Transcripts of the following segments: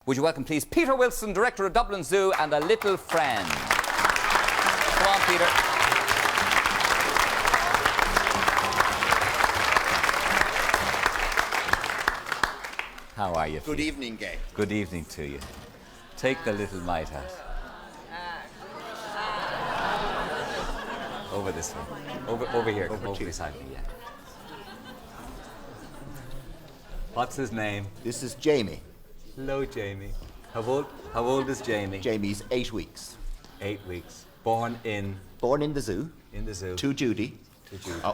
Would you welcome, please, Peter Wilson, director of Dublin Zoo, and a little friend. Come on, Peter. How are you, Peter? Good evening, Gay. Good evening to you. Take the little mite hat. Over this way. Over here. Come over beside me, yeah. What's his name? This is Jamie. Hello, Jamie. How old is Jamie? Jamie's 8 weeks. 8 weeks. Born in the zoo. In the zoo. To Judy.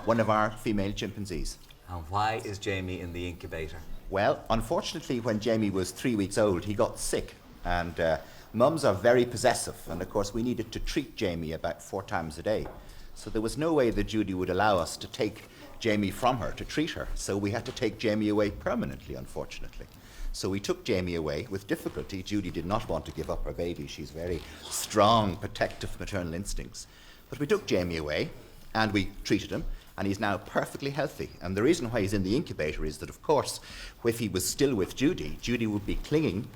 One of our female chimpanzees. And why is Jamie in the incubator? Well, unfortunately, when Jamie was 3 weeks old, he got sick. And mums are very possessive. And of course, we needed to treat Jamie about 4 times a day. So there was no way that Judy would allow us to take Jamie from her to treat her. So we had to take Jamie away permanently, unfortunately. So we took Jamie away with difficulty. Judy did not want to give up her baby. She's very strong, protective maternal instincts. But we took Jamie away and we treated him, and he's now perfectly healthy. And the reason why he's in the incubator is that, of course, if he was still with Judy, Judy would be clinging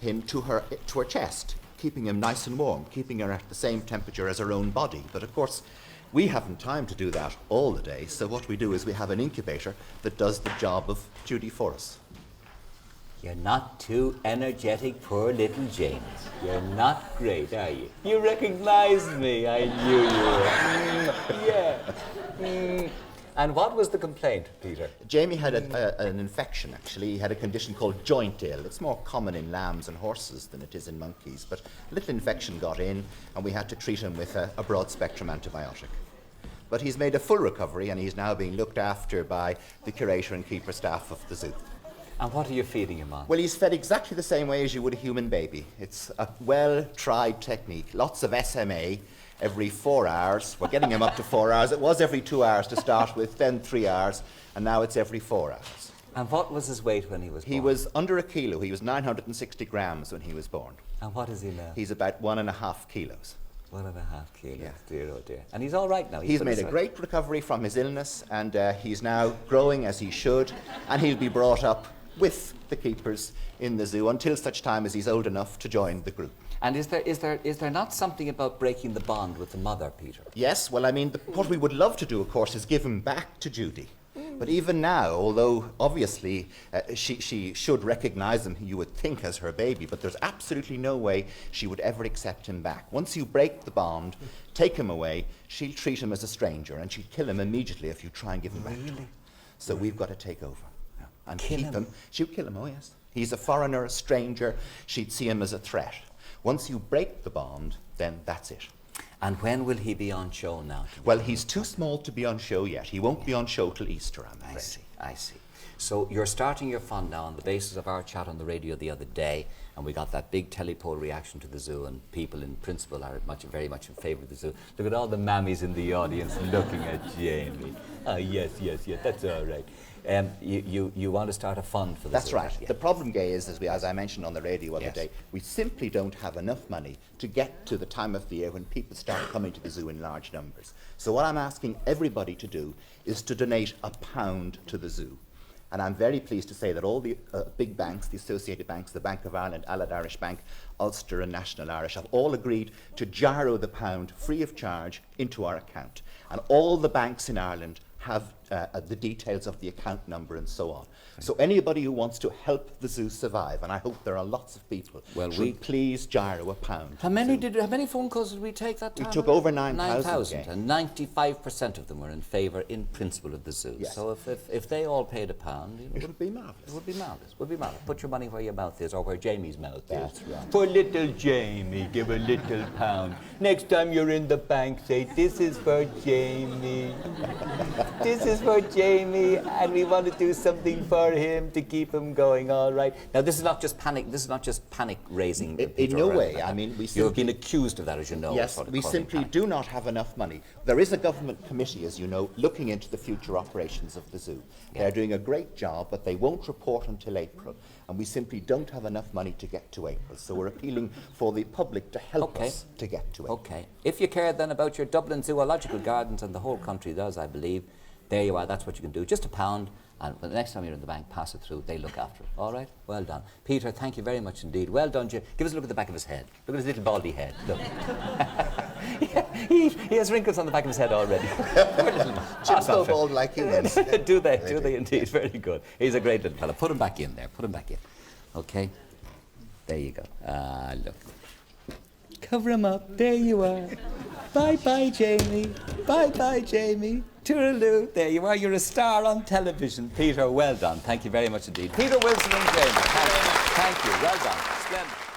him to her chest, keeping him nice and warm, keeping her at the same temperature as her own body. But of course, we haven't time to do that all the day, so what we do is we have an incubator that does the job of Judy for us. You're not too energetic, poor little James. You're not great, are you? You recognized me. I knew you were. Yeah. And what was the complaint, Peter? Jamie had an infection, actually. He had a condition called joint ill. It's more common in lambs and horses than it is in monkeys. But a little infection got in, and we had to treat him with a broad-spectrum antibiotic. But he's made a full recovery, and he's now being looked after by the curator and keeper staff of the zoo. And what are you feeding him on? Well, he's fed exactly the same way as you would a human baby. It's a well-tried technique. Lots of SMA every 4 hours. We're getting him up to 4 hours. It was every 2 hours to start with, then 3 hours, and now it's every 4 hours. And what was his weight when he was born? He was under a kilo. He was 960 grams when he was born. And what is he now? He's about 1.5 kilos. 1.5 kilos, Yeah. Dear, oh dear. And he's all right now. He's made a great recovery from his illness, and he's now growing as he should, and he'll be brought up with the keepers in the zoo until such time as he's old enough to join the group. And is there not something about breaking the bond with the mother, Peter? Yes, well, I mean, what we would love to do, of course, is give him back to Judy. But even now, although obviously she should recognise him, you would think, as her baby, but there's absolutely no way she would ever accept him back. Once you break the bond, take him away, she'll treat him as a stranger, and she'd kill him immediately if you try and give him back to her. So we've got to take over and keep him. She'd kill him, oh yes. He's a foreigner, a stranger. She'd see him as a threat. Once you break the bond, then that's it. And when will he be on show now? Well, he's too small to be on show yet. He won't be on show till Easter, I'm afraid. I see. So you're starting your fund now on the basis of our chat on the radio the other day, and we got that big telepoll reaction to the zoo, and people in principle are very much in favour of the zoo. Look at all the mammies in the audience looking at Jamie. Oh, yes, that's all right. You want to start a fund for the zoo? That's right. Yeah. The problem, Gay, is, as I mentioned on the radio the other day, we simply don't have enough money to get to the time of the year when people start coming to the zoo in large numbers. So what I'm asking everybody to do is to donate £1 to the zoo. And I'm very pleased to say that all the big banks, the associated banks, the Bank of Ireland, Allied Irish Bank, Ulster and National Irish, have all agreed to gyro the £1 free of charge into our account. And all the banks in Ireland have the details of the account number and so on. So anybody who wants to help the zoo survive, and I hope there are lots of people, should please gyro £1. How many phone calls did we take that time? We took over 9,000. 9,000, and 95% of them were in favour, in principle, of the zoo. Yes. So if they all paid £1, it would be marvellous. It would be marvellous. Put your money where your mouth is, or where Jamie's mouth That's is. right. For little Jamie, give a little £1. Next time you're in the bank, say, "This is for Jamie." This is for Jamie, and we want to do something for him to keep him going all right. Now, this is not just panic. This is not just panic raising. In no way. I mean, you have been accused of that, as you know. Yes, we simply do not have enough money. There is a government committee, as you know, looking into the future operations of the zoo. Yeah. They're doing a great job, but they won't report until April, and we simply don't have enough money to get to April. So we're appealing for the public to help us to get to April. Okay. If you care then about your Dublin Zoological Gardens, and the whole country does, I believe, there you are. That's what you can do. Just £1, And the next time you're in the bank, pass it through. They look after it. All right? Well done. Peter, thank you very much indeed. Well done, Jim. Give us a look at the back of his head. Look at his little baldy head. Look. Yeah, he has wrinkles on the back of his head already. Chimps go bald like humans. Do they indeed? Very good. He's a great little fella. Put him back in there. Put him back in. Okay? There you go. Look. Cover him up. There you are. Bye-bye, Jamie. Bye-bye, Jamie. Toodaloo. There you are. You're a star on television. Peter, well done. Thank you very much indeed. Peter Wilson and Jamie. Thank you. Well done. Splendid.